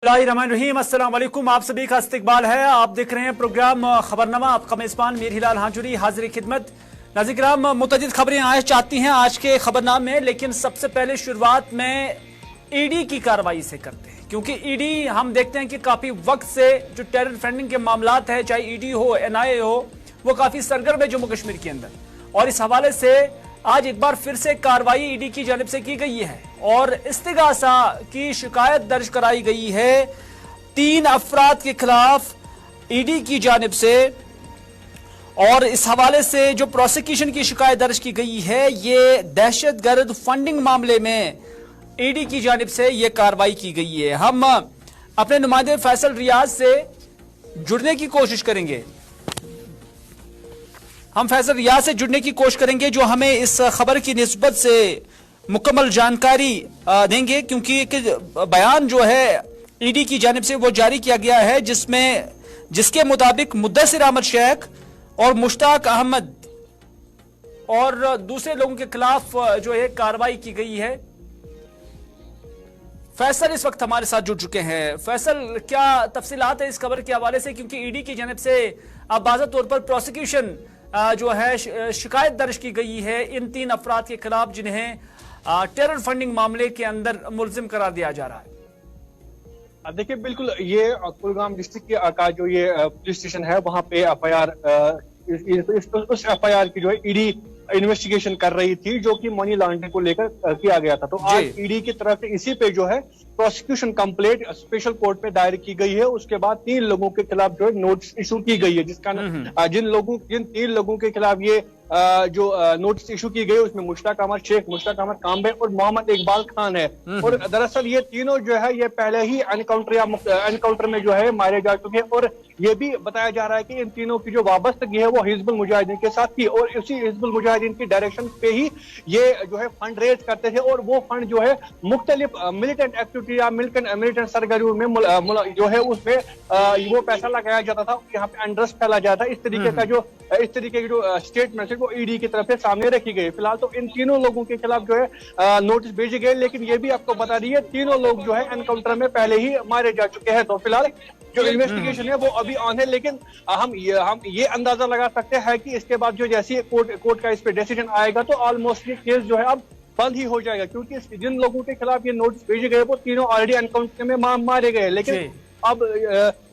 बिस्मिल्लाहिर्रहमानिर्रहीम, अस्सलाम वालेकुम। आप सभी का इस्तकबाल है। आप देख रहे हैं प्रोग्राम खबरनामा। आपका मेज़बान मीर हिलाल हांजुरी हाजिर खिदमत। नाज़रीन किराम, मुतअद्दिद खबरें आए चाहती हैं आज के खबरनामे में, लेकिन सबसे पहले शुरुआत में ईडी की कार्रवाई से करते हैं, क्योंकि ईडी हम देखते हैं कि काफ़ी वक्त से जो टेरर फंडिंग के मामलात है, चाहे ईडी हो NIA हो, वो काफ़ी सरगर्म है जम्मू कश्मीर के अंदर। और इस हवाले से आज एक बार फिर से कार्रवाई ईडी की जानिब से की गई है और इस्तिगासा की शिकायत दर्ज कराई गई है 3 अफराद के खिलाफ ईडी की जानिब से। और इस हवाले से जो प्रोसिक्यूशन की शिकायत दर्ज की गई है, ये दहशतगर्द फंडिंग मामले में ईडी की जानिब से ये कार्रवाई की गई है। हम अपने नुमाइंदे फैसल रियाज से जुड़ने की कोशिश करेंगे। हम फैसल रियाज से जुड़ने की कोशिश करेंगे जो हमें इस खबर की निस्बत से मुकम्मल जानकारी देंगे, क्योंकि एक बयान जो है ईडी की जानिब से वो जारी किया गया है जिसके मुताबिक मुद्दसिर अहमद शेख और मुश्ताक अहमद और दूसरे लोगों के खिलाफ जो है कार्रवाई की गई है। फैसल इस वक्त हमारे साथ जुड़ चुके हैं। फैसल, क्या तफसीलात है इस खबर के हवाले से, क्योंकि ईडी की जानिब से अब बाज़ा तौर पर प्रोसिक्यूशन जो है शिकायत दर्ज की गई है इन 3 अफराद के खिलाफ जिन्हें टेरर फंडिंग मामले के अंदर मुलजिम करार दिया जा रहा है। देखिए, बिल्कुल ये कुलगाम डिस्ट्रिक्ट का जो ये पुलिस स्टेशन है, वहाँ पे FIR उस FIR की जो है ईडी इन्वेस्टिगेशन कर रही थी, जो कि मनी लॉन्ड्रिंग को लेकर किया गया था। तो आज ईडी की तरफ से इसी पे जो है प्रोसिक्यूशन कंप्लेंट स्पेशल कोर्ट में दायर की गई है। उसके बाद 3 लोगों के खिलाफ जो है नोटिस इशू की गई है, जिसका जिन 3 लोगों के खिलाफ ये जो नोटिस इशू की गई उसमें मुश्ताक अहमद शेख, मुश्ताक अहमद काम्बे और मोहम्मद इकबाल खान है। और दरअसल ये तीनों जो है ये पहले ही एनकाउंटर में जो है मारे जा चुके हैं। और ये भी बताया जा रहा है कि इन तीनों की जो वाबस्तगी है वो हिजबुल मुजाहिदीन के साथ थी, और उसी हिजबुल मुजाहिदीन की डायरेक्शन पे ही ये जो है फंड रेज करते थे। और वो फंड जो है मुख्तलिफ मिलिटेंट एक्टिविटी या मिलिटेंट सरगर्मियों में जो है उसमें वो पैसा लगाया जाता था, यहाँ पे अंडरस्ट फैला जाता है। इस तरीके की जो स्टेटमेंट वो ईडी की तरफ से सामने रखी गई। फिलहाल तो इन तीनों लोगों के खिलाफ जो है नोटिस भेजे गए, लेकिन ये भी आपको बता दी है तीनों लोग जो है एनकाउंटर में पहले ही मारे जा चुके हैं। तो फिलहाल जो इन्वेस्टिगेशन है वो अभी ऑन है, लेकिन हम ये अंदाजा लगा सकते हैं कि इसके बाद जो जैसे कोर्ट का इस पे डिसीजन आएगा तो ऑलमोस्ट ये केस जो है अब बंद ही हो जाएगा, क्योंकि जिन लोगों के खिलाफ ये नोटिस भेजे गए वो तीनों ऑलरेडी एनकाउंटर में मारे गए। लेकिन अब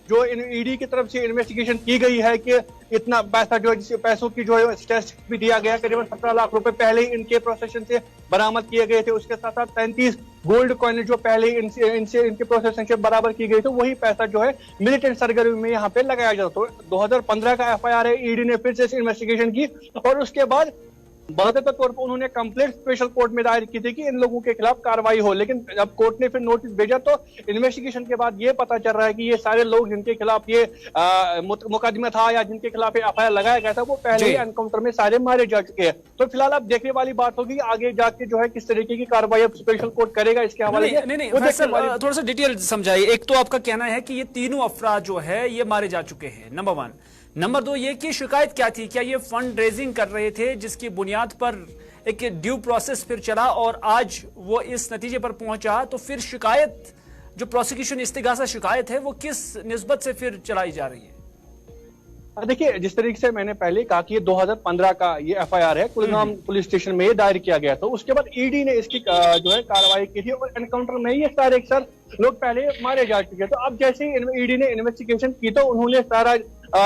जो ईडी की तरफ से इन्वेस्टिगेशन की गई है कि इतना पैसा जो है, पैसों की जो है टेस्ट भी दिया गया, करीबन 17 लाख रुपए पहले ही इनके प्रोसेशन से बरामद किए गए थे। उसके साथ साथ 35 गोल्ड कॉइन जो पहले इनके प्रोसेशन से बराबर की गई, तो वही पैसा जो है मिलिटेंट सरगर्मी में यहाँ पे लगाया जाता। तो 2015 का FIR है, ईडी ने फिर से इन्वेस्टिगेशन की और उसके बाद बाकायदा तौर पर उन्होंने कंप्लेंट स्पेशल कोर्ट में दायर की थी कि इन लोगों के खिलाफ कार्रवाई हो। लेकिन जब कोर्ट ने फिर नोटिस भेजा तो इन्वेस्टिगेशन के बाद ये पता चल रहा है कि ये सारे लोग जिनके खिलाफ ये मुकदमा था या जिनके खिलाफ FIR लगाया गया था वो पहले ही एनकाउंटर में सारे मारे जा चुके हैं। तो फिलहाल अब देखने वाली बात होगी आगे जाके जो है किस तरीके की कार्रवाई अब स्पेशल कोर्ट करेगा इसके हवाले से। थोड़ा सा डिटेल समझाइए। एक तो आपका कहना है कि ये तीनों अफराद जो है ये मारे जा चुके हैं, नंबर 1। नंबर 2, ये कि शिकायत क्या थी? क्या ये फंड रेजिंग कर रहे थे जिसकी बुनियाद पर एक ड्यू प्रोसेस फिर चला और आज वो इस नतीजे पर पहुंचा? तो फिर शिकायत जो प्रोसिक्यूशन इस्तिगासा शिकायत है वो किस निस्बत से फिर चलाई जा रही है? देखिए, जिस तरीके से मैंने पहले कहा कि ये 2015 का ये FIR है, कुलगाम पुलिस स्टेशन में ये दायर किया गया। तो उसके बाद ईडी ने इसकी जो है कार्रवाई की थी और एनकाउंटर में ये सारे लोग पहले मारे जा चुके हैं। तो अब जैसे ही ईडी ने इन्वेस्टिगेशन की तो उन्होंने सारा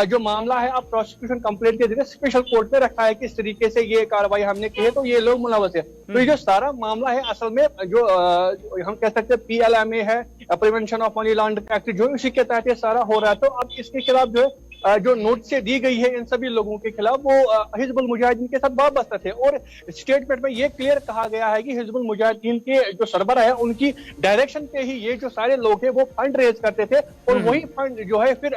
जो मामला है अब प्रोसिक्यूशन कंप्लेंट के जरिए स्पेशल कोर्ट में रखा है कि इस तरीके से ये कार्रवाई हमने की है तो ये लोग मुलव्वस है। तो ये जो सारा मामला है असल में जो हम कह सकते हैं PLMA है, prevention of money laundering act, जो इसी के तहत ये सारा हो रहा है। तो अब इसके खिलाफ जो है जो नोटिस दी गई है इन सभी लोगों के खिलाफ वो हिजबुल मुजाहिदीन के साथ वाबस्ता थे। और स्टेटमेंट में ये क्लियर कहा गया है कि हिजबुल मुजाहिदीन के जो सरबराह है उनकी डायरेक्शन पे ही ये जो सारे लोग हैं वो फंड रेज करते थे और वही फंड जो है फिर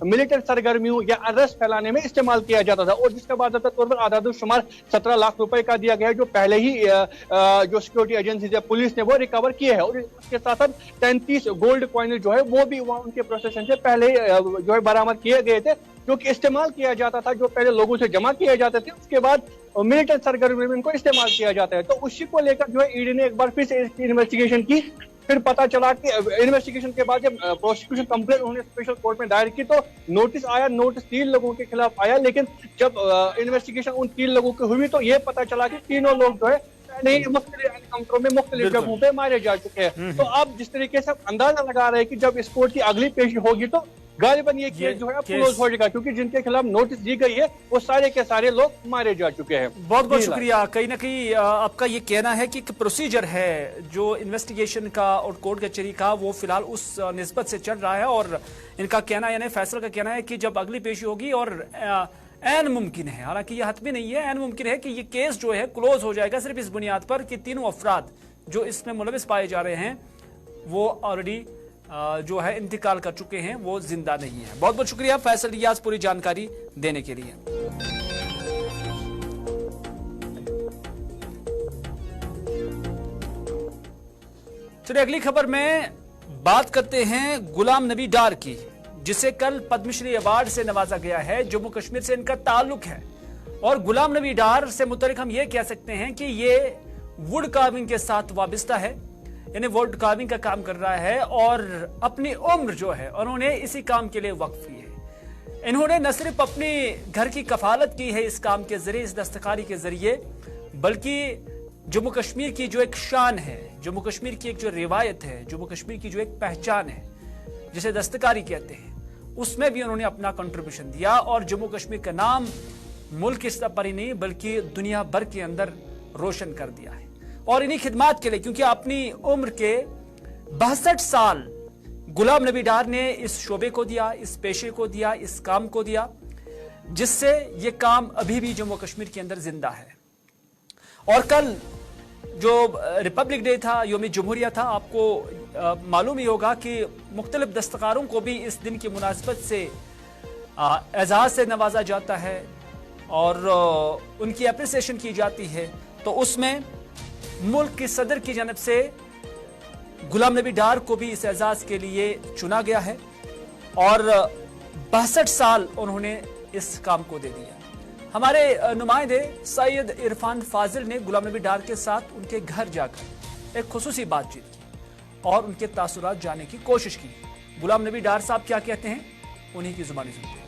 मिलिटेंट सरगर्मियों या अरेस्ट फैलाने में इस्तेमाल किया जाता था। और जिसके बाद तौर पर आदादुशुमार 17 लाख रुपए का दिया गया, जो पहले ही जो सिक्योरिटी एजेंसी या पुलिस ने वो रिकवर किए हैं। और इसके साथ साथ 33 गोल्ड कॉइन जो है वो भी वहां उनके प्रोसेसन से पहले जो है बरामद किए गए थे, जो कि इस्तेमाल किया जाता था, जो पहले लोगों से जमा किए जाते थे, उसके बाद मिलिटेंट सरगर्मी में इनको इस्तेमाल किया जाता है। तो उसी को लेकर जो है ईडी ने एक बार फिर से इसकी इन्वेस्टिगेशन की फिर पता चला कि इन्वेस्टिगेशन के बाद जब प्रोसिक्यूशन कंप्लेंट उन्होंने स्पेशल कोर्ट में दायर की तो नोटिस आया, नोटिस 3 लोगों के खिलाफ आया, लेकिन जब इन्वेस्टिगेशन उन 3 लोगों की हुई तो ये पता चला कि तीनों लोग जो है नहीं मुख्तलिफ एनकाउंटरों में मुख्तलिफ जगहों पे मारे जा चुके हैं। तो अब जिस तरीके से अंदाजा लगा रहे हैं कि जब इस कोर्ट की अगली पेशी होगी तो गालिबन ये केस जो है क्लोज हो जाएगा, क्योंकि जिनके खिलाफ नोटिस दी गई है वो सारे के सारे लोग मारे जा चुके हैं। बहुत बहुत शुक्रिया। कहीं ना कहीं आपका ये कहना है कि प्रोसीजर है जो इन्वेस्टिगेशन का और कोर्ट कचहरी का वो फिलहाल उस निस्बत से चल रहा है, और इनका कहना यानी फैसला का कहना है कि जब अगली पेशी होगी और ऐन मुमकिन है, हालांकि ये हतमी नहीं है, ऐन मुमकिन है कि ये केस जो है क्लोज हो जाएगा सिर्फ इस बुनियाद पर कि तीनों अफराद जो इसमें मुलविस पाए जा रहे हैं वो ऑलरेडी जो है इंतकाल कर चुके हैं, वो जिंदा नहीं है। बहुत बहुत शुक्रिया फैसल रियाज पूरी जानकारी देने के लिए। चलिए अगली खबर में बात करते हैं गुलाम नबी डार की, जिसे कल पद्मश्री अवार्ड से नवाजा गया है। जम्मू कश्मीर से इनका ताल्लुक है और गुलाम नबी डार से मुतल्लिक हम ये कह सकते हैं कि ये वुड कार्विंग के साथ वाबस्ता है, यानी वुड कार्विंग का काम कर रहा है और अपनी उम्र जो है उन्होंने इसी काम के लिए वक्फ की है। इन्होंने न सिर्फ अपनी घर की कफालत की है इस काम के जरिए, इस दस्तकारी के जरिए, बल्कि जम्मू कश्मीर की जो एक शान है, जम्मू कश्मीर की एक जो रिवायत है, जम्मू कश्मीर की जो एक पहचान है जिसे दस्तकारी कहते हैं, उसमें भी उन्होंने अपना कंट्रीब्यूशन दिया और जम्मू कश्मीर का नाम मुल्क की सतह पर ही नहीं बल्कि दुनिया भर के अंदर रोशन कर दिया है। और इन्हीं खिदमात के लिए, क्योंकि अपनी उम्र के 62 साल गुलाम नबी डार ने इस शोबे को दिया, इस पेशे को दिया, इस काम को दिया, जिससे ये काम अभी भी जम्मू कश्मीर के अंदर जिंदा है। और कल जो रिपब्लिक डे था, यौम जमहूरिया था, आपको मालूम ही होगा कि मुख्तलिफ दस्तकारों को भी इस दिन की मुनासिबत से एजाज से नवाजा जाता है और उनकी अप्रिसिएशन की जाती है। तो उसमें मुल्क की सदर की जानब से गुलाम नबी डार को भी इस एजाज के लिए चुना गया है और 62 साल उन्होंने इस काम को दे दिया। हमारे नुमाइंदे सैयद इरफान फाजिल ने गुलाम नबी डार के साथ उनके घर जाकर एक खुसूसी बातचीत की और उनके तासुरात जानने की कोशिश की। गुलाम नबी डार साहब क्या कहते हैं, उन्हीं की जुबानी सुनते हैं।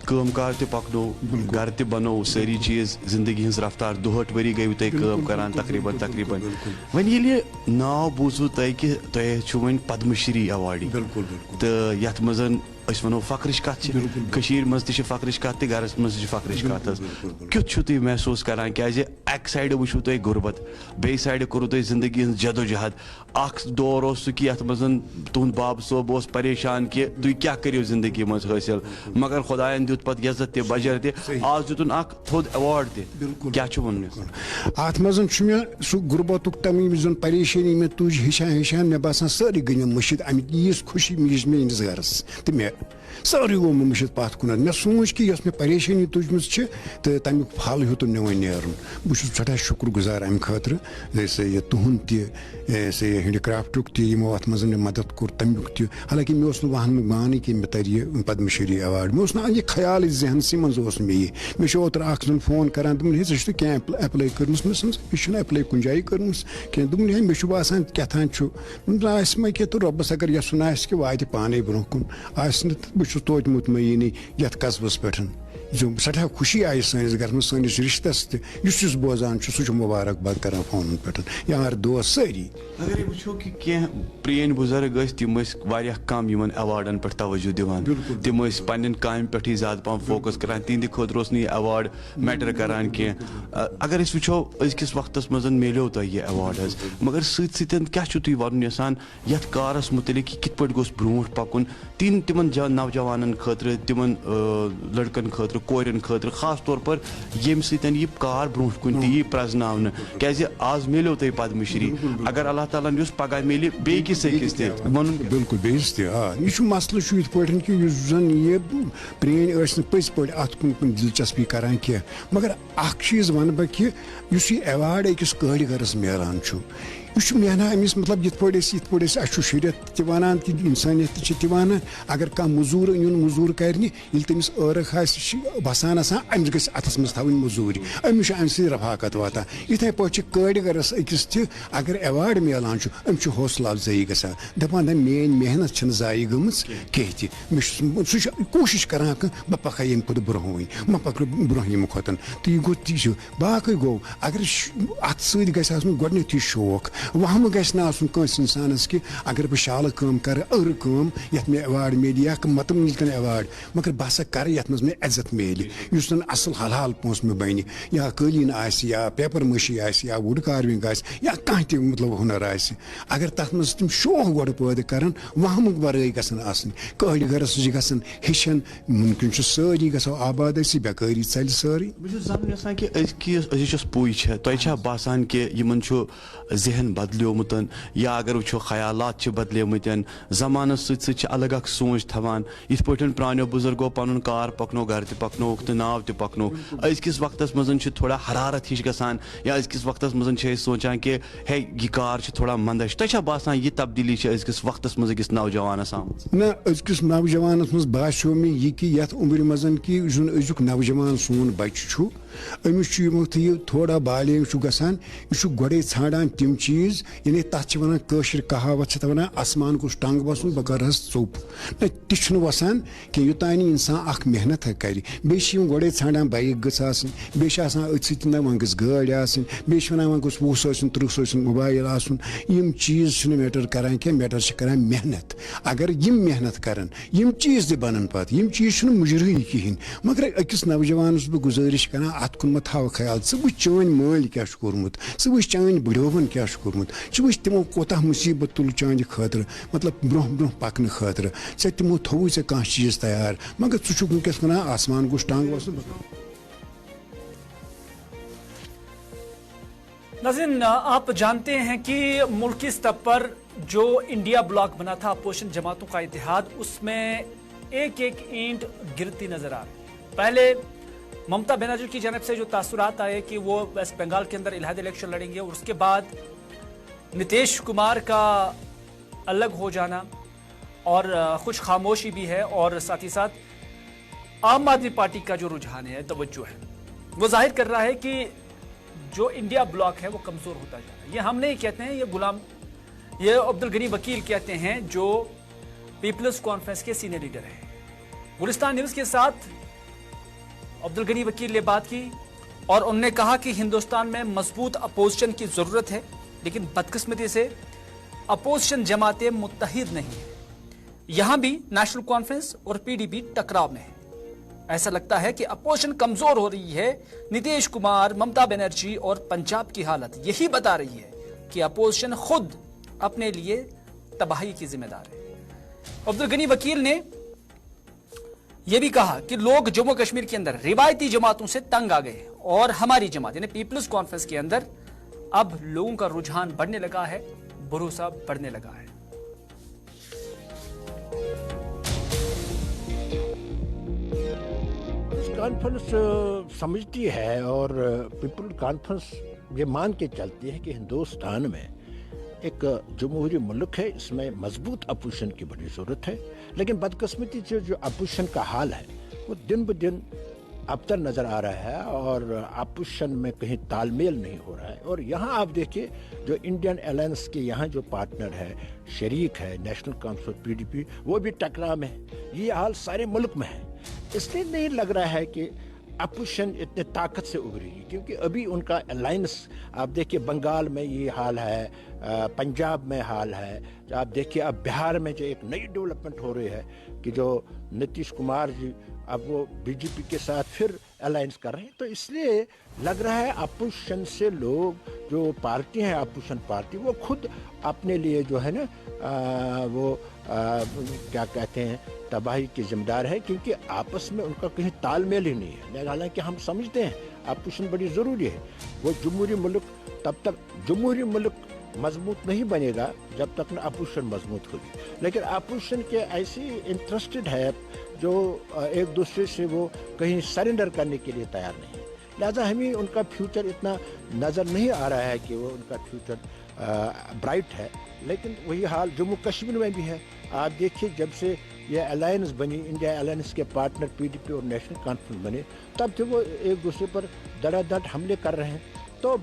कामकार ते पकनो, घर ते बनो, सारी चीज जिंदगी हज रफ्तार 2 वरी गई तुम काम करान तकरीबन वन ये नाव बूजू तुम कि तुम वन पद्मश्री अवार्डी तो यथ मज वनो फख्रच कत मज फख्रच कत गरस मज फख्रच कत क्युत तुम महसूस करान क्या अक साइड वुचु तुम गुरबत बे साइड करू तुम जिंदगी हज जदोजहद अख दौर सह कि यथ मज तुंद बाब सोब परेशान कि तुम क्या करो जिंदगी मज हासिल, मगर खुदायन दित पे इज्जत ते बजर ते आज दितुन अख थोद अवार्ड ते क्या वन अत मज सह गुरबत तमी जन परेशानी में तुझ हिशान मे बासान सारी गई मुशित अमिक यीज खुशी मीज मेस गरस तो मे सारी गो मे मुशित पत कुन मे सोच कि मे परेशानी तुजम तो तमिक फल हेतुन मे वन नेरन बहुत सठा शुक्र गुजार अम खतर ये तुहद ते हैंडीक्राफ्टुक तमो अत मज मदद कोर तमिक त हालांकि मे वहन मान कि मे तर यह पद्मश्री अवार्ड मे यह ख्याल जहनस मज मे ओतर अख जन फोन करान दोपन है क्या एप्लाई कर्मस मे एप्लाई कुन जाए कर्मस क्या दोपन है मे बसान कथान मे कि तो रबस अगर यसन आ कि वात पाने ब्रोह कुन बहुत तोत मुतमयनी यथ कस्बस पे जो सठा खुशी आई सैनिस घर में सैनिस रिश्तस तुस बोजान सह मुबारकबाद करान फोन पे यार दोस्त सारी। अगर वो कि क्या प्रेन बुजुर्ग तम कम इन अवार्डन पे तवज्जो दिवान, तम पन्न काम पे ज्यादा पहन फोकस करान, तिंद खुद यह अवार्ड मैटर करान क्या। अगर वो अजकिस वक्तस मज मिलो तुम यह अवार्ड मगर सत्य क्या तुम वन यसान यथ कारस मुतलिक कित पे गोस ब्रोह पकुन तिमन नौजवान खतर तिमन लड़कन खतर कोरन खतर खास तौर पर यम सह कार ब्रोह कुन ती प्रजन क्या आज मिलो तुम पद्मश्री, अगर अल्लाह ताला ने पगह मिले बेकिस वन बिल्कुल बेस यह मसल ये कि जन ये प्रेन पज पे अत कुन दिलचस्पी करान क्या, मगर अख चीज वन बह कि यह अवार्ड अकिस कारीगरस मिलान यह मेहना अमिस मतलब ये शरीयत ति वनान कि इंसानियत ति वनान अगर कह मजूर अन मजूर करने तमिस र्ख बसान अमिस गई अथस मज थी मजूरी अमिस अम सत रफाकत वाता इथे पे कड़गरस अकिस अगर एवार्ड मिलान हौसला अफजाई गसान दपान मेन मेहनत जाय गम कह सह कोशिश करान बह पक यम खुद ब्रोह मह पक ब्रोह यम खोतन तो यह गो ती बाकी गो अगर अत सत गथी शौक वहम गस इंसानस कि अगर बह शाल कम कर कम ये मे एवार्ड मिल या मत मिलतन एवार्ड मगर बह हसा कर ये मे इज्जत मिल असल हलाल पोस मे बन या कालीन या पेपर मशी या वुड कार्विंग या कह त मतलब हुनर अगर तथ मज तुम शौक गोड़ पैदा कर वहम वराई गसन कड़गरस गसन हेचन मुमकिन सारी गो आबाद बेकारी चल सारी जान कि पुई तुह बसान कि जहन बदलोमुत या अगर वो ख्यालात बदलेमत जमान सत अलग सोच थवान इत प्रानो बुजुर्गो पन कार पकनो घर त पकनो तो नाव त पकनो अजकिस वक्तस मज थोड़ा हरारत हिश गसान या अजकिस वक्तस मज सोचान कि हे यह कार थोड़ा मंदश तुह बसान यह तब्दीली अजकिस वक्तस मज अकिस नौजवानस आम ना अजकिस नौजवानस मज बासो मे यह कि यथ उम्र मज कि अजुक नौजवान सोन बच्चे अमिस थोड़ा बालिग गसान यह गोड़े ान तम चीज यानी तथ वन कहावत वन आसमान कुछ टंग बसन बह कर चोप न ति वसान कि योतान इंसान मेहनत कर गोड़े ान बाइक गई अथ वन गस गाड़ी बे वन गो 20 30 मोबाइल आम चीज मैटर करान क्या मैटर करान मेहनत अगर यम मेहनत करान यम चीज बन पे यम चीज मुजरही कहें मगर अकिस नौजवानस बह गुजारिश करान अत कुन मत थव ख्याल वो चान माल क्या कोर्मुत वो चान बड़ोवन क्या कोर्मुत वो तमो कोता मुसीबत तुल चान खतर मतलब ब्रोह ब्रोह पकन खतर तमो थो कह चीज तैयार मगर छु वनकस वन आसमान गोश टांग वसन। नाज़रीन, आप जानते हैं कि मुल्की स्तर पर जो इंडिया ब्लॉक बना था अपोजिशन जमातों का इत्तेहाद, उसमें एक एक ईंट गिरती नजर आ रही। पहले ममता बनर्जी की जानब से जो तासुरात आए कि वो वेस्ट बंगाल के अंदर इलाहादी इलेक्शन लड़ेंगे, और उसके बाद नीतीश कुमार का अलग हो जाना और कुछ खामोशी भी है, और साथ ही साथ आम आदमी पार्टी का जो रुझान है, तवज्जो है, वो जाहिर कर रहा है कि जो इंडिया ब्लॉक है वो कमजोर होता जा रहा है। ये हम नहीं कहते हैं, ये अब्दुल गनी वकील कहते हैं, जो पीपल्स कॉन्फ्रेंस के सीनियर लीडर हैं। गुलिस्तान न्यूज के साथ अब्दुल गनी वकील ने बात की और उन्होंने कहा कि हिंदुस्तान में मजबूत अपोजिशन की जरूरत है, लेकिन बदकिस्मती से अपोजिशन जमातें मुत्तहिद नहीं है। यहां भी नेशनल कॉन्फ्रेंस और पीडीपी टकराव में है। ऐसा लगता है कि अपोजिशन कमजोर हो रही है। नीतीश कुमार, ममता बनर्जी और पंजाब की हालत यही बता रही है कि अपोजिशन खुद अपने लिए तबाही की जिम्मेदार है। अब्दुल गनी वकील ने यह भी कहा कि लोग जम्मू कश्मीर के अंदर रिवायती जमातों से तंग आ गए और हमारी जमात यानी पीपल्स कॉन्फ्रेंस के अंदर अब लोगों का रुझान बढ़ने लगा है, भरोसा बढ़ने लगा है। कॉन्फ्रेंस समझती है और पीपल कॉन्फ्रेंस ये मान के चलती है कि हिंदुस्तान में एक जमहूरी मुल्क है, इसमें मजबूत अपोजिशन की बड़ी ज़रूरत है। लेकिन बदकिस्मती से जो अपोजिशन का हाल है वो दिन ब दिन अबतर नज़र आ रहा है और अपोजिशन में कहीं तालमेल नहीं हो रहा है। और यहाँ आप देखिए जो इंडियन अलायंस के यहाँ जो पार्टनर है, शरीक है, नेशनल कॉन्फ्रेंस पीडीपी, वो भी टकराव में है। ये हाल सारे मुल्क में है। इसलिए नहीं लग रहा है कि अपोजिशन इतने ताकत से उभरेगी, क्योंकि अभी उनका अलायंस आप देखिए बंगाल में ये हाल है, पंजाब में हाल है, आप देखिए अब बिहार में जो एक नई डेवलपमेंट हो रही है कि जो नीतीश कुमार जी अब वो बीजेपी के साथ फिर अलायंस कर रहे हैं। तो इसलिए लग रहा है अपोजिशन से लोग जो पार्टी हैं, अपोजिशन पार्टी, वो खुद अपने लिए जो है ना क्या कहते हैं तबाही की जिम्मेदार है, क्योंकि आपस में उनका कहीं तालमेल ही नहीं है। हालांकि हम समझते हैं अपोजिशन बड़ी ज़रूरी है। वो जमहूरी मुल्क तब तक जमहूरी मुल्क मजबूत नहीं बनेगा जब तक ना अपोजिशन मजबूत होगी। लेकिन अपोजिशन के ऐसी इंटरेस्टेड है जो एक दूसरे से वो कहीं सरेंडर करने के लिए तैयार नहीं है। लिहाजा हमें उनका फ्यूचर इतना नज़र नहीं आ रहा है कि वो उनका फ्यूचर ब्राइट है, लेकिन वही हाल जम्मू कश्मीर में भी है। आप देखिए, जब से ये अलायंस बनी, इंडिया अलायंस के पार्टनर पीडीपी और नेशनल कॉन्फ्रेंस बने, तब से वो एक दूसरे पर धड़ाधड़ हमले कर रहे हैं। तो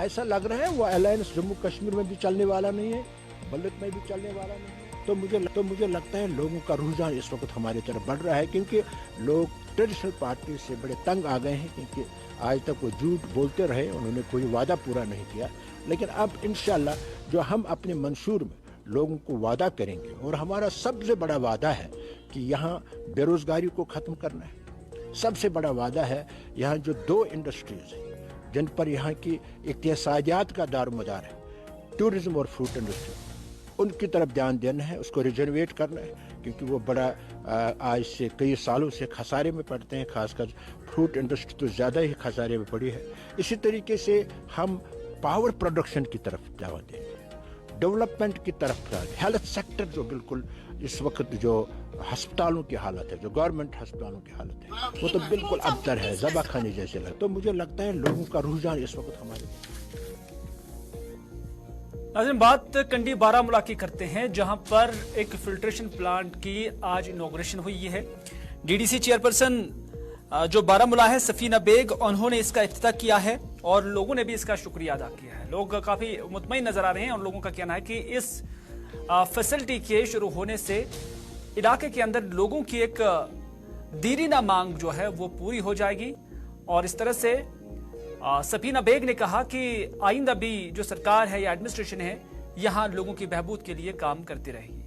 ऐसा लग रहा है वो अलायंस जम्मू कश्मीर में भी चलने वाला नहीं है, बल्क में भी चलने वाला नहीं है। तो मुझे लगता है लोगों का रुझान इस वक्त हमारी तरफ बढ़ रहा है, क्योंकि लोग ट्रेडिशनल पार्टी से बड़े तंग आ गए हैं, क्योंकि आज तक वो झूठ बोलते रहे, उन्होंने कोई वादा पूरा नहीं किया। लेकिन अब इंशाल्लाह जो हम अपने मंशूर में लोगों को वादा करेंगे, और हमारा सबसे बड़ा वादा है कि यहाँ बेरोजगारी को ख़त्म करना है। सबसे बड़ा वादा है यहाँ जो 2 इंडस्ट्रीज हैं जिन पर यहाँ की इक़्तिसादियात का दारोमदार है, टूरिज्म और फ्रूट इंडस्ट्री, उनकी तरफ ध्यान देना है, उसको रिजनरेट करना है, क्योंकि वो बड़ा आज से कई सालों से खसारे में पड़ते हैं। खासकर फ्रूट इंडस्ट्री तो ज़्यादा ही खसारे में पड़ी है। इसी तरीके से हम पावर प्रोडक्शन की तरफ ध्यान देंगे, डेवलपमेंट की तरफ, हेल्थ सेक्टर जो बिल्कुल इस वक्त जो अस्पतालों की हालत है, जो गवर्नमेंट अस्पतालों की हालत है, वो तो बिल्कुल अबतर है, ज़बाखाने जैसे लगता है। तो मुझे लगता है लोगों का रुझान इस वक्त हमारे। नाज़रीन, बात कंडी बारामूला की करते हैं, जहां पर एक फिल्ट्रेशन प्लांट की आज इनॉग्रेशन हुई है। डीडीसी चेयरपर्सन जो बारामूला है सफीना बेग, उन्होंने इसका इफ्तिताह किया है और लोगों ने भी इसका शुक्रिया अदा किया है। लोग काफी मुतमईन नजर आ रहे हैं और लोगों का कहना है कि इस फैसिलिटी के शुरू होने से इलाके के अंदर लोगों की एक दीरीना मांग जो है वो पूरी हो जाएगी। और इस तरह से सफीना बेग ने कहा कि आइंदा भी जो सरकार है या एडमिनिस्ट्रेशन है यहां लोगों की बहबूद के लिए काम करती रहेगी।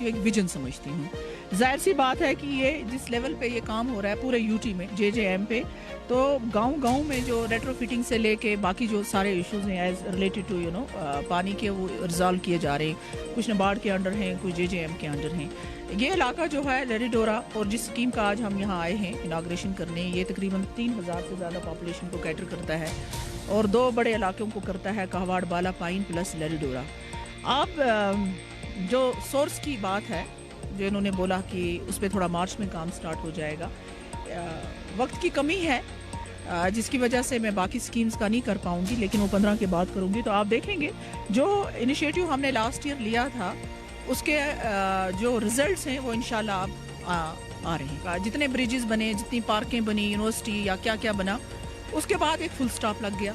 एक विजन समझती हूँ। जाहिर सी बात है कि ये जिस लेवल पे ये काम हो रहा है पूरे यूटी में, जेजेएम पे, तो गांव में जो रेट्रोफिटिंग से लेके बाकी जो सारे इश्यूज हैं एज रिलेटेड टू पानी के, वो रिजॉल्व किए जा रहे हैं। कुछ नाबार्ड के अंडर हैं, कुछ जेजेएम के अंडर हैं। ये इलाका जो है लरीडोरा, और जिस स्कीम का आज हम यहाँ आए हैं इनाग्रेशन करने, ये तकरीबन 3000 से ज़्यादा पॉपुलेशन को कैटर करता है और 2 बड़े इलाकों को करता है, कहवाड़ बाला पाइन प्लस लरीडोरा। आप जो सोर्स की बात है जो इन्होंने बोला कि उस पर थोड़ा मार्च में काम स्टार्ट हो जाएगा, वक्त की कमी है जिसकी वजह से मैं बाकी स्कीम्स का नहीं कर पाऊंगी, लेकिन वो 15 के बाद करूंगी। तो आप देखेंगे जो इनिशिएटिव हमने लास्ट ईयर लिया था उसके जो रिजल्ट्स हैं वो इंशाल्लाह अब आ रहे हैं। जितने ब्रिजेस बने, जितनी पार्कें बनी, यूनिवर्सिटी या क्या क्या बना, उसके बाद एक फुल स्टॉप लग गया।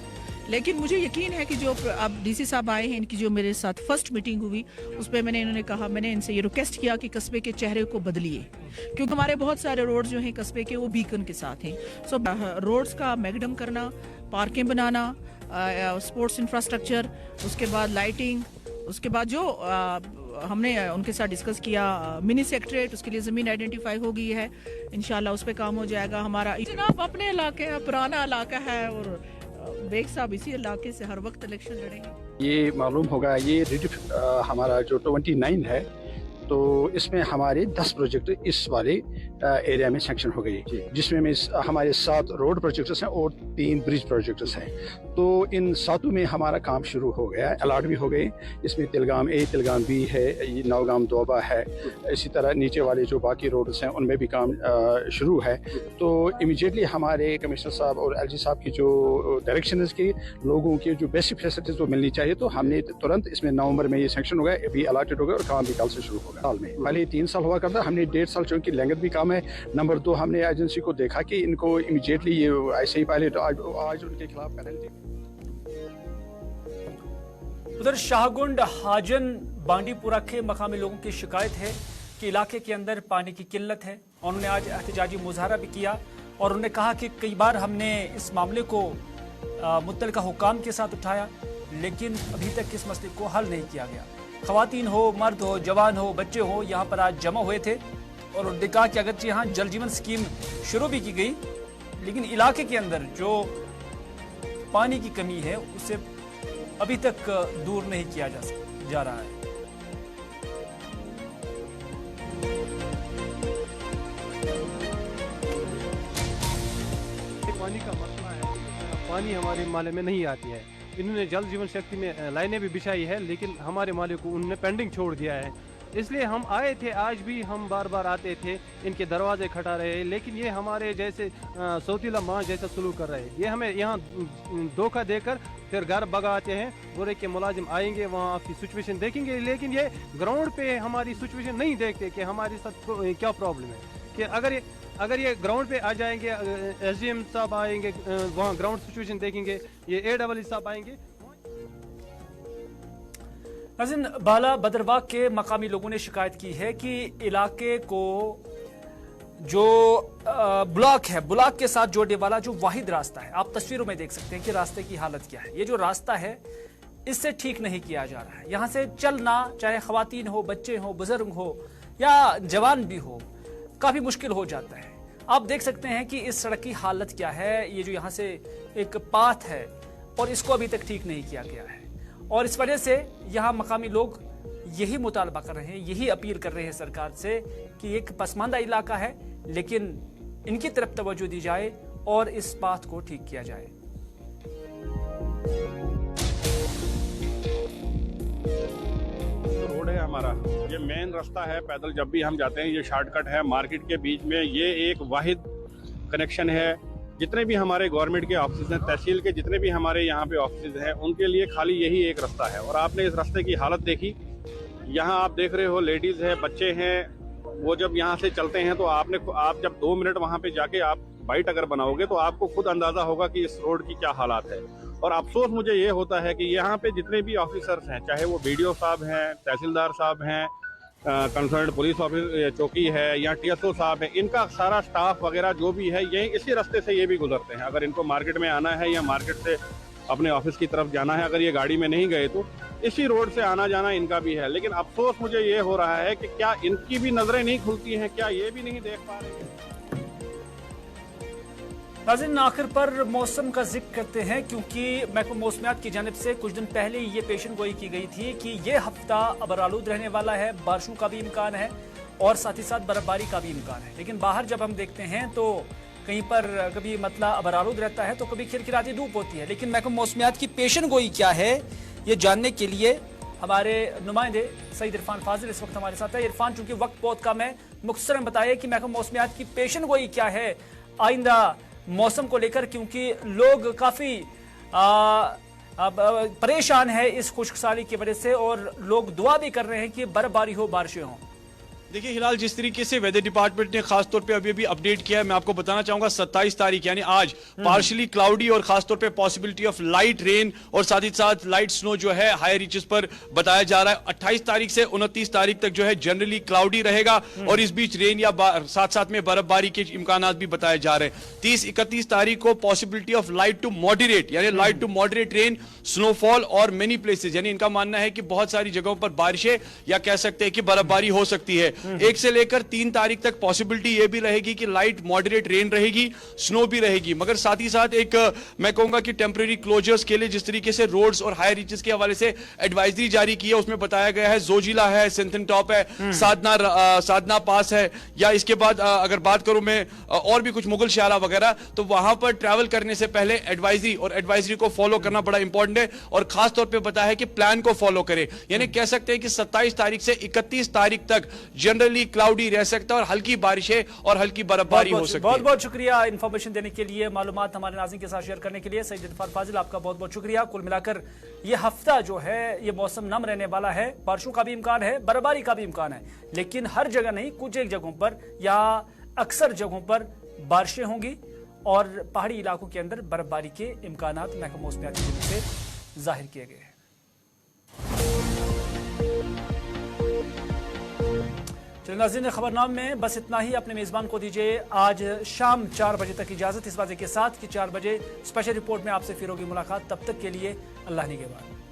लेकिन मुझे यकीन है कि जो अब डीसी साहब आए हैं, इनकी जो मेरे साथ फर्स्ट मीटिंग हुई उस पर मैंने इनसे ये रिक्वेस्ट किया कि कस्बे के चेहरे को बदलिए, क्योंकि हमारे बहुत सारे रोड्स जो हैं कस्बे के वो बीकन के साथ हैं। सो रोड्स का मैगडम करना, पार्कें बनाना, स्पोर्ट्स इंफ्रास्ट्रक्चर, उसके बाद लाइटिंग, उसके बाद जो हमने उनके साथ डिस्कस किया मिनी सेक्रेटरीट, उसके लिए ज़मीन आइडेंटिफाई हो गई है, इंशाल्लाह उस पर काम हो जाएगा। हमारा जनाब अपने इलाके है, पुराना इलाका है और बेग साहब इसी इलाके से हर वक्त इलेक्शन लड़ेंगे। ये मालूम होगा, ये रिडिफ हमारा जो 29 है, तो इसमें हमारे 10 प्रोजेक्ट इस वाले एरिया में सैंक्शन हो गई, जिसमें में हमारे 7 रोड प्रोजेक्ट्स हैं और 3 ब्रिज प्रोजेक्ट्स हैं। तो इन 7 में हमारा काम शुरू हो गया, अलॉट भी हो गए। इसमें तिलगाम A, तिलगाम B है, नौगाम दोबा है, इसी तरह नीचे वाले जो बाकी रोड्स हैं उनमें भी काम शुरू है। तो इमीडिएटली हमारे कमिश्नर साहब और LG साहब की जो डायरेक्शन है कि लोगों की जो बेसिक फैसिलिटीज वो मिलनी चाहिए, तो हमने तुरंत इसमें नवंबर में ये सैंक्शन हो गया, अभी अलॉटेड हो गया और काम भी कल से शुरू होगा। साल में पहले 3 साल हुआ करता, हमने 1.5 साल, चूँकि लेंथ भी कम है। नंबर 2, हमने एजेंसी को देखा कि इनको इमीडिएटली ये ऐसे ही पहले तो आज उनके खिलाफ पेनल्टी। उधर शाहगुंड हाजन बांडीपुरा के मकामी लोगों की शिकायत है कि इलाके के अंदर पानी की किल्लत है। उन्होंने आज एहतजाजी मुजाहरा भी किया और उन्होंने कहा कि कई बार हमने इस मामले को मुतल्लिका हुकाम के साथ उठाया, लेकिन अभी तक इस मसले को हल नहीं किया गया। खवातीन हो, मर्द हो, जवान हो, बच्चे हो, यहाँ पर आज जमा हुए थे और उन्होंने कहा कि अगरचे यहाँ जल जीवन स्कीम शुरू भी की गई, लेकिन इलाके के अंदर जो पानी की कमी है उसे अभी तक दूर नहीं किया जा रहा है। पानी का मसला है, पानी हमारे माले में नहीं आती है। इन्होंने जल जीवन शक्ति में लाइनें भी बिछाई है, लेकिन हमारे मालिक को उन्होंने पेंडिंग छोड़ दिया है। इसलिए हम आए थे, आज भी हम बार बार आते थे, इनके दरवाजे खटा रहे हैं, लेकिन ये हमारे जैसे सौतीला माँ जैसा सलूक कर रहे हैं। ये हमें यहाँ धोखा देकर फिर घर भगाते हैं, बोले कि मुलाजिम आएंगे वहाँ आपकी सिचुएशन देखेंगे, लेकिन ये ग्राउंड पे हमारी सिचुएशन नहीं देखते कि हमारे साथ क्या प्रॉब्लम है। कि अगर ये ग्राउंड पे आ जाएंगे, SDM साहब आएंगे वहाँ ग्राउंड सिचुएशन देखेंगे, ये AEE साहब आएंगे। नाज़रीन, बाला बदरवाह के मकामी लोगों ने शिकायत की है कि इलाके को जो ब्लॉक है, ब्लॉक के साथ जोड़ने वाला जो वाहिद रास्ता है, आप तस्वीरों में देख सकते हैं कि रास्ते की हालत क्या है। ये जो रास्ता है इससे ठीक नहीं किया जा रहा है। यहाँ से चलना, चाहे ख्वातीन हो, बच्चे हो, बुजुर्ग हो या जवान भी हो, काफी मुश्किल हो जाता है। आप देख सकते हैं कि इस सड़क की हालत क्या है। ये जो यहाँ से एक पाथ है और इसको अभी तक ठीक नहीं किया गया है, और इस वजह से यहाँ मकामी लोग यही मुतालबा कर रहे हैं, यही अपील कर रहे हैं सरकार से कि एक पसमानदा इलाका है, लेकिन इनकी तरफ तवज्जो दी जाए और इस बात को ठीक किया जाए। रोड है हमारा, ये मेन रास्ता है, पैदल जब भी हम जाते हैं ये शॉर्टकट है मार्केट के बीच में। ये एक वाहिद कनेक्शन है। जितने भी हमारे गवर्नमेंट के ऑफिस हैं, तहसील के जितने भी हमारे यहाँ पे ऑफिस हैं, उनके लिए खाली यही एक रास्ता है। और आपने इस रास्ते की हालत देखी, यहाँ आप देख रहे हो लेडीज़ है, बच्चे हैं, वो जब यहाँ से चलते हैं तो आप जब 2 मिनट वहाँ पे जाके आप बाइट अगर बनाओगे तो आपको खुद अंदाज़ा होगा कि इस रोड की क्या हालात है। और अफसोस मुझे ये होता है कि यहाँ पे जितने भी ऑफिसर्स हैं, चाहे वो BDO साहब हैं, तहसीलदार साहब हैं, कंसर्न पुलिस ऑफिस चौकी है या TSO साहब है, इनका सारा स्टाफ वगैरह जो भी है ये इसी रास्ते से ये भी गुजरते हैं। अगर इनको मार्केट में आना है या मार्केट से अपने ऑफिस की तरफ जाना है, अगर ये गाड़ी में नहीं गए तो इसी रोड से आना जाना इनका भी है। लेकिन अफसोस मुझे ये हो रहा है कि क्या इनकी भी नजरें नहीं खुलती हैं, क्या ये भी नहीं देख पा रहे हैं। नाज़रीन, आखिर पर मौसम का जिक्र करते हैं, क्योंकि महकमा मौसमियात की जानिब से कुछ दिन पहले ये पेशन गोई की गई थी कि ये हफ्ता अबरालूद रहने वाला है, बारिशों का भी इम्कान है और साथ ही साथ बर्फबारी का भी इम्कान है। लेकिन बाहर जब हम देखते हैं तो कहीं पर कभी मतला अबरालूद रहता है तो कभी खिलखिलाती धूप होती है। लेकिन महकमा मौसमियात की पेशन गोई क्या है, ये जानने के लिए हमारे नुमाइंदे सईद इरफान फाजिल इस वक्त हमारे साथ है। इरफान, चूंकि वक्त बहुत कम है, मुख्तसरन बताइए कि महकमा मौसमियात की पेशन गोई क्या है आइंदा मौसम को लेकर, क्योंकि लोग काफी परेशान है इस खुश्कसाली की वजह से और लोग दुआ भी कर रहे हैं कि बर्फबारी हो, बारिशें हों। देखिए हिलाल, जिस तरीके से वेदर डिपार्टमेंट ने खास तौर पे अभी अपडेट किया है, मैं आपको बताना चाहूंगा 27 तारीख यानी आज पार्शली क्लाउडी और खास तौर पे पॉसिबिलिटी ऑफ लाइट रेन और साथ ही साथ लाइट स्नो जो है हायर रीचेस पर बताया जा रहा है। 28 तारीख से 29 तारीख तक जो है जनरली क्लाउडी रहेगा और इस बीच रेन या साथ साथ में बर्फबारी के इम्कान भी बताए जा रहे हैं। 30-31 तारीख को possibility of light to moderate यानी light to moderate rain, snowfall और मेनी प्लेसेस, यानी इनका मानना है कि बहुत सारी जगहों पर बारिशें या कह सकते हैं कि बर्फबारी हो सकती है। 1 से लेकर 3 तारीख तक पॉसिबिलिटी ये भी रहेगी कि लाइट मॉडरेट रेन रहेगी, स्नो भी रहेगी, मगर साथ ही साथ एक मैं कहूंगा कि टेम्परेरी क्लोजर्स के लिए जिस तरीके से रोड्स और हायर रीचेस के हवाले से एडवाइजरी जारी की है, उसमें बताया गया है जोजिला है, सिंथन टॉप है, साधना पास है, या इसके बाद अगर बात करूं मैं और भी कुछ मुगल शाला वगैरह, तो वहां पर ट्रैवल करने से पहले एडवाइजरी और एडवाइजरी को फॉलो करना बड़ा इंपॉर्टेंट है और खास तौर पे बताया है कि प्लान को फॉलो करें। यानी कह सकते हैं कि 27 तारीख से 31 तारीख तक जनरली क्लाउडी रह सकता है और हल्की बारिशें और हल्की बर्फबारी हो सकती है। बहुत बहुत शुक्रिया इन्फॉर्मेशन देने के लिए, मालूमात हमारे नाज़रीन के साथ शेयर करने के लिए। सईद इरफान फाजिल, आपका बहुत बहुत शुक्रिया। कुल मिलाकर ये हफ्ता जो है ये मौसम नम रहने वाला है, बारिशों का भी इम्कान है, बर्फबारी का भी इम्कान है, लेकिन हर जगह नहीं, कुछ एक जगहों पर या अक्सर जगहों पर बारिशें होंगी और पहाड़ी इलाकों के अंदर बर्फबारी के इम्कानात महकमा मौसमियात की तरफ से जाहिर किए गए हैं। चलिए नाज़रीन, खबरनामे में बस इतना ही। अपने मेज़बान को दीजिए आज शाम 4 बजे तक इजाज़त, इस वादे के साथ कि 4 बजे स्पेशल रिपोर्ट में आपसे फिर होगी मुलाकात। तब तक के लिए अल्लाह निगहबान।